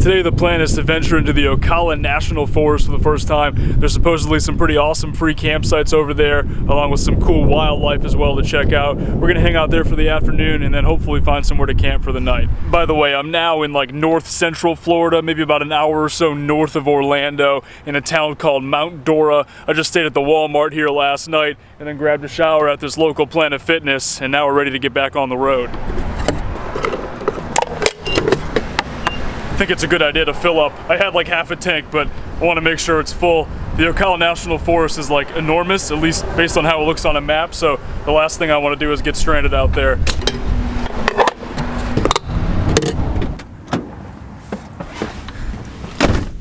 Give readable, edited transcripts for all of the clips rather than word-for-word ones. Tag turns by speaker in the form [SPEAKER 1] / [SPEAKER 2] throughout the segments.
[SPEAKER 1] Today the plan is to venture into the Ocala National Forest for the first time. There's supposedly some pretty awesome free campsites over there, along with some cool wildlife as well to check out. We're gonna hang out there for the afternoon and then hopefully find somewhere to camp for the night. By the way, I'm now in like north central Florida, maybe about an hour or so north of Orlando, in a town called Mount Dora. I just stayed at the Walmart here last night and then grabbed a shower at this local Planet Fitness, and now we're ready to get back on the road. I think it's a good idea to fill up. I had like half a tank, but I want to make sure it's full. The Ocala National Forest is like enormous, at least based on how it looks on a map, so the last thing I want to do is get stranded out there.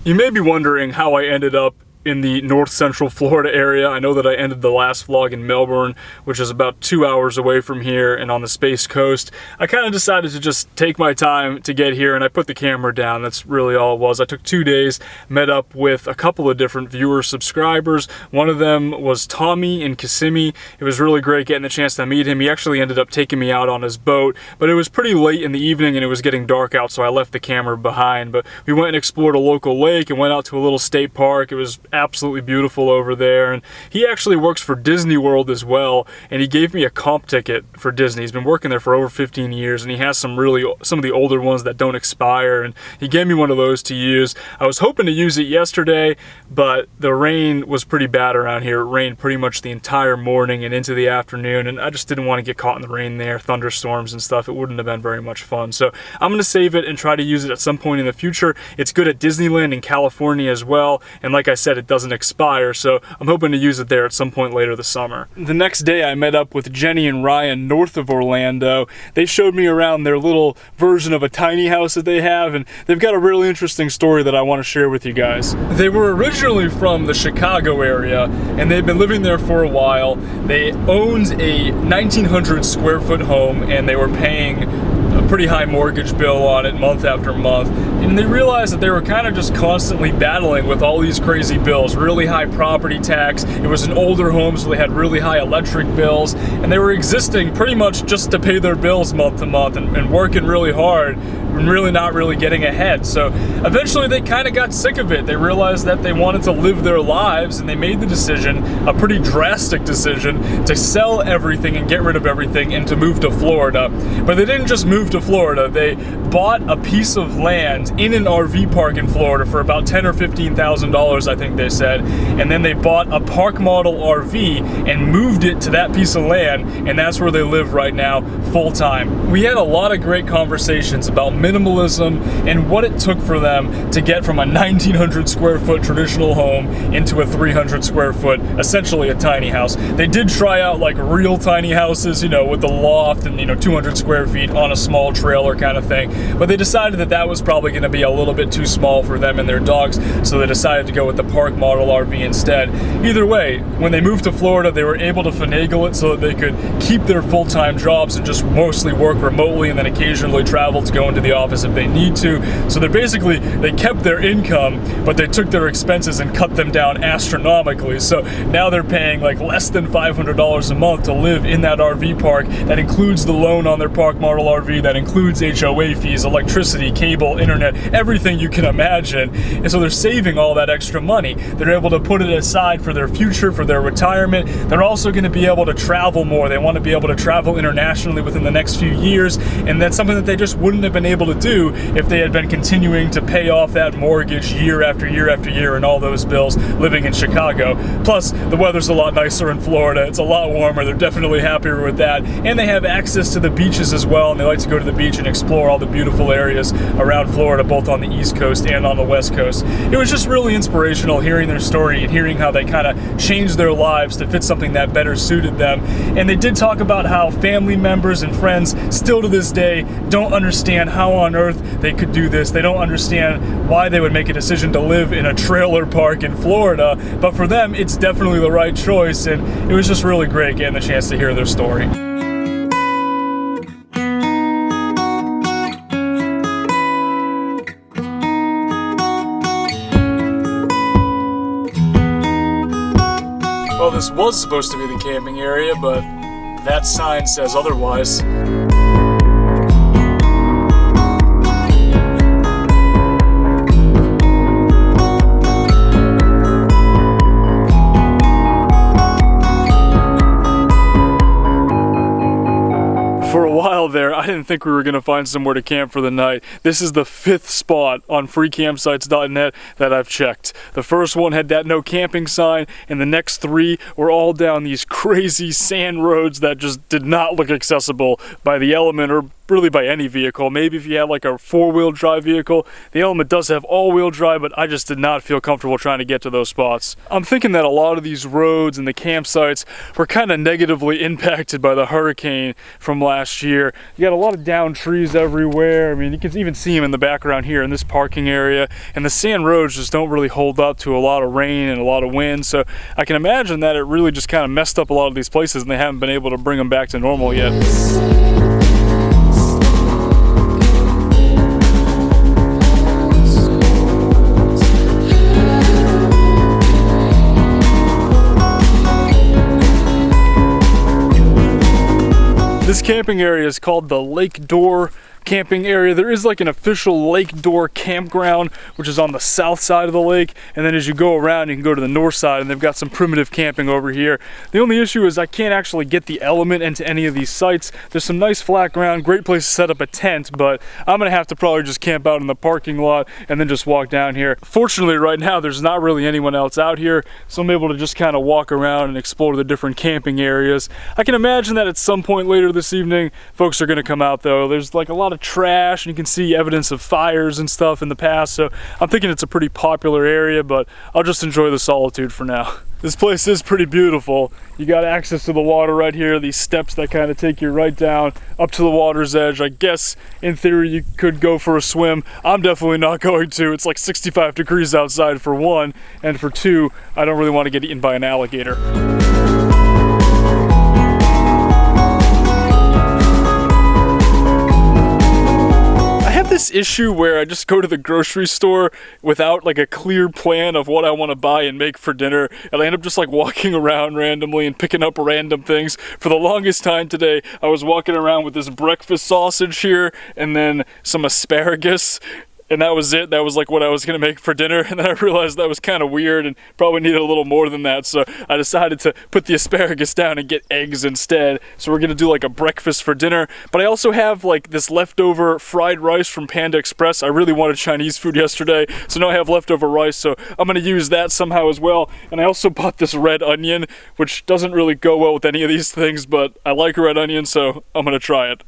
[SPEAKER 1] You may be wondering how I ended up in the north central Florida area. I know that I ended the last vlog in Melbourne, which is about 2 hours away from here and on the Space Coast. I kind of decided to just take my time to get here, and I put the camera down. That's really all it was. I took 2 days, met up with a couple of different viewer subscribers. One of them was Tommy in Kissimmee. It was really great getting the chance to meet him. He actually ended up taking me out on his boat, but it was pretty late in the evening and it was getting dark out, so I left the camera behind. But we went and explored a local lake and went out to a little state park. It was absolutely beautiful over there, and he actually works for Disney World as well, and he gave me a comp ticket for Disney. He's been working there for over 15 years, and he has some of the older ones that don't expire, and he gave me one of those to use. I was hoping to use it yesterday, but the rain was pretty bad around here. It rained pretty much the entire morning and into the afternoon, and I just didn't want to get caught in the rain there, thunderstorms and stuff. It wouldn't have been very much fun. So I'm going to save it and try to use it at some point in the future. It's good at Disneyland in California as well, and like I said, it doesn't expire, so I'm hoping to use it there at some point later this summer. The next day I met up with Jenny and Ryan north of Orlando. They showed me around their little version of a tiny house that they have, and they've got a really interesting story that I want to share with you guys. They were originally from the Chicago area, and they've been living there for a while. They owned a 1,900 square foot home, and they were paying a pretty high mortgage bill on it month after month, and they realized that they were kind of just constantly battling with all these crazy bills, really high property tax. It was an older home, so they had really high electric bills, and they were existing pretty much just to pay their bills month to month and working really hard and really not really getting ahead. So eventually they kind of got sick of it. They realized that they wanted to live their lives, and they made the decision, a pretty drastic decision, to sell everything and get rid of everything and to move to Florida. But they didn't just move to Florida. They bought a piece of land in an RV park in Florida for about $10,000 or $15,000, I think they said, and then they bought a park model RV and moved it to that piece of land, and that's where they live right now full time. We had a lot of great conversations about minimalism and what it took for them to get from a 1,900 square foot traditional home into a 300 square foot, essentially a tiny house. They did try out like real tiny houses, you know, with the loft and 200 square feet on a small trailer kind of thing, but they decided that that was probably going to be a little bit too small for them and their dogs, so they decided to go with the park model RV instead. Either way, when they moved to Florida, they were able to finagle it so that they could keep their full-time jobs and just mostly work remotely and then occasionally travel to go into the office if they need to. So they kept their income, but they took their expenses and cut them down astronomically. So now they're paying like less than $500 a month to live in that RV park. That includes the loan on their park model RV, that includes HOA fees, electricity, cable, internet, everything you can imagine. And so they're saving all that extra money. They're able to put it aside for their future, for their retirement. They're also going to be able to travel more. They want to be able to travel internationally within the next few years, and that's something that they just wouldn't have been able to do if they had been continuing to pay off that mortgage year after year after year and all those bills living in Chicago. Plus, the weather's a lot nicer in Florida. It's a lot warmer. They're definitely happier with that, and they have access to the beaches as well, and they like to go to the beach and explore all the beautiful areas around Florida, both on the East Coast and on the West Coast. It was just really inspirational hearing their story and hearing how they kind of changed their lives to fit something that better suited them. And they did talk about how family members and friends still to this day don't understand how on earth they could do this. They don't understand why they would make a decision to live in a trailer park in Florida, but for them it's definitely the right choice, and it was just really great getting the chance to hear their story. Well, this was supposed to be the camping area, but that sign says otherwise. For a while there, I didn't think we were going to find somewhere to camp for the night. This is the 5th spot on freecampsites.net that I've checked. The first one had that no camping sign, and the next 3 were all down these crazy sand roads that just did not look accessible by the Element or really by any vehicle. Maybe if you had like a 4-wheel drive vehicle. The Element does have all-wheel drive, but I just did not feel comfortable trying to get to those spots. I'm thinking that a lot of these roads and the campsites were kind of negatively impacted by the hurricane from last year. You got a lot of downed trees everywhere. I mean, you can even see them in the background here in this parking area, and the sand roads just don't really hold up to a lot of rain and a lot of wind, so I can imagine that it really just kind of messed up a lot of these places and they haven't been able to bring them back to normal yet. This camping area is called the Lake Door camping area. There is like an official Lake Door campground, which is on the south side of the lake, and then as you go around you can go to the north side, and they've got some primitive camping over here. The only issue is I can't actually get the Element into any of these sites. There's some nice flat ground, great place to set up a tent, but I'm gonna have to probably just camp out in the parking lot and then just walk down here. Fortunately right now there's not really anyone else out here, so I'm able to just kind of walk around and explore the different camping areas. I can imagine that at some point later this evening folks are gonna come out though. There's like a lot of trash and you can see evidence of fires and stuff in the past, so I'm thinking it's a pretty popular area, but I'll just enjoy the solitude for now. This place is pretty beautiful. You got access to the water right here, these steps that kind of take you right down up to the water's edge. I guess in theory you could go for a swim. I'm definitely not going to. It's like 65 degrees outside for one, and for two, I don't really want to get eaten by an alligator. This issue where I just go to the grocery store without like a clear plan of what I want to buy and make for dinner, and I end up just like walking around randomly and picking up random things. For the longest time today I was walking around with this breakfast sausage here and then some asparagus, and that was it. That was like what I was gonna make for dinner, and then I realized that was kind of weird and probably needed a little more than that, so I decided to put the asparagus down and get eggs instead. So we're gonna do like a breakfast for dinner, but I also have like this leftover fried rice from Panda Express. I really wanted Chinese food yesterday, so now I have leftover rice, so I'm gonna use that somehow as well. And I also bought this red onion, which doesn't really go well with any of these things, but I like red onion, so I'm gonna try it.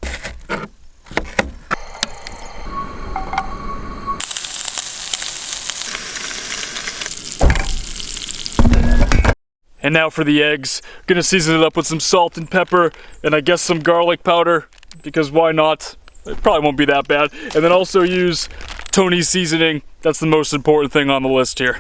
[SPEAKER 1] And now for the eggs. Gonna season it up with some salt and pepper, and I guess some garlic powder, because why not? It probably won't be that bad. And then also use Tony's seasoning. That's the most important thing on the list here.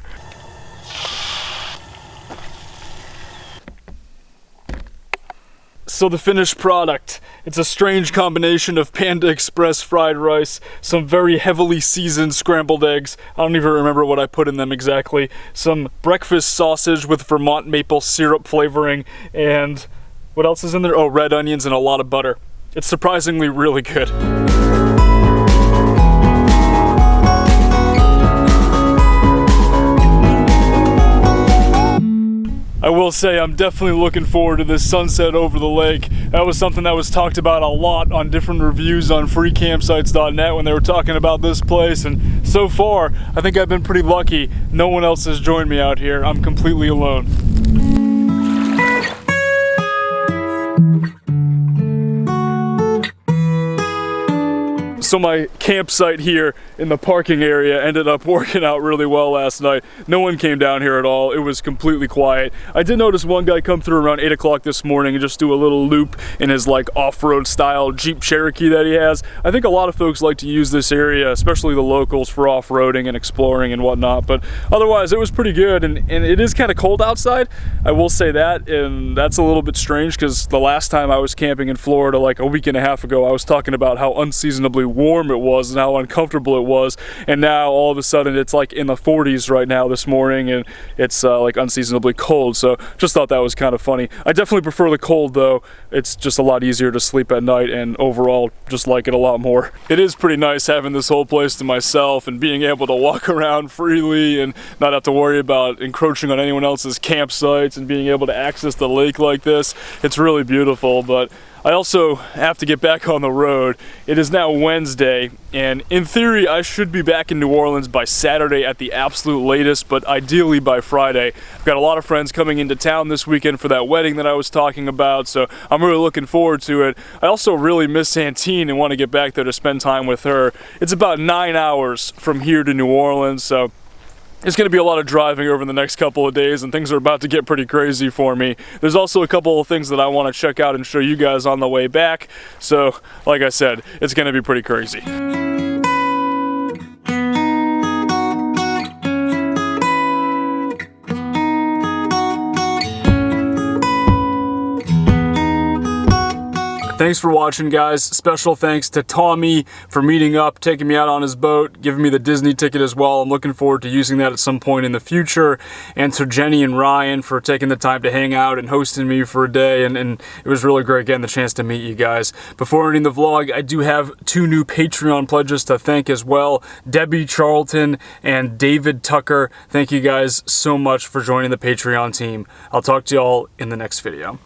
[SPEAKER 1] So the finished product, it's a strange combination of Panda Express fried rice, some very heavily seasoned scrambled eggs, I don't even remember what I put in them exactly, some breakfast sausage with Vermont maple syrup flavoring, and what else is in there? Oh, red onions and a lot of butter. It's surprisingly really good. I will say I'm definitely looking forward to this sunset over the lake. That was something that was talked about a lot on different reviews on freecampsites.net when they were talking about this place, and so far I think I've been pretty lucky. No one else has joined me out here. I'm completely alone. So my campsite here in the parking area ended up working out really well last night. No one came down here at all. It was completely quiet. I did notice one guy come through around 8 o'clock this morning and just do a little loop in his like off-road style Jeep Cherokee that he has. I think a lot of folks like to use this area, especially the locals, for off-roading and exploring and whatnot, but otherwise it was pretty good, and it is kind of cold outside, I will say that, and that's a little bit strange because the last time I was camping in Florida like a week and a half ago, I was talking about how unseasonably warm it was and how uncomfortable it was, and now all of a sudden it's like in the 40s right now this morning, and it's like unseasonably cold. So just thought that was kind of funny. I definitely prefer the cold though. It's just a lot easier to sleep at night, and overall just like it a lot more. It is pretty nice having this whole place to myself and being able to walk around freely and not have to worry about encroaching on anyone else's campsites and being able to access the lake like this. It's really beautiful, but I also have to get back on the road. It is now Wednesday, and in theory I should be back in New Orleans by Saturday at the absolute latest, but ideally by Friday. I've got a lot of friends coming into town this weekend for that wedding that I was talking about, so I'm really looking forward to it. I also really miss Santine and want to get back there to spend time with her. It's about 9 hours from here to New Orleans, so it's going to be a lot of driving over the next couple of days, and things are about to get pretty crazy for me. There's also a couple of things that I want to check out and show you guys on the way back, so like I said, it's going to be pretty crazy. Thanks for watching, guys. Special thanks to Tommy for meeting up, taking me out on his boat, giving me the Disney ticket as well. I'm looking forward to using that at some point in the future. And to Jenny and Ryan for taking the time to hang out and hosting me for a day. And it was really great getting the chance to meet you guys. Before ending the vlog, I do have 2 new Patreon pledges to thank as well. Debbie Charlton and David Tucker. Thank you guys so much for joining the Patreon team. I'll talk to y'all in the next video.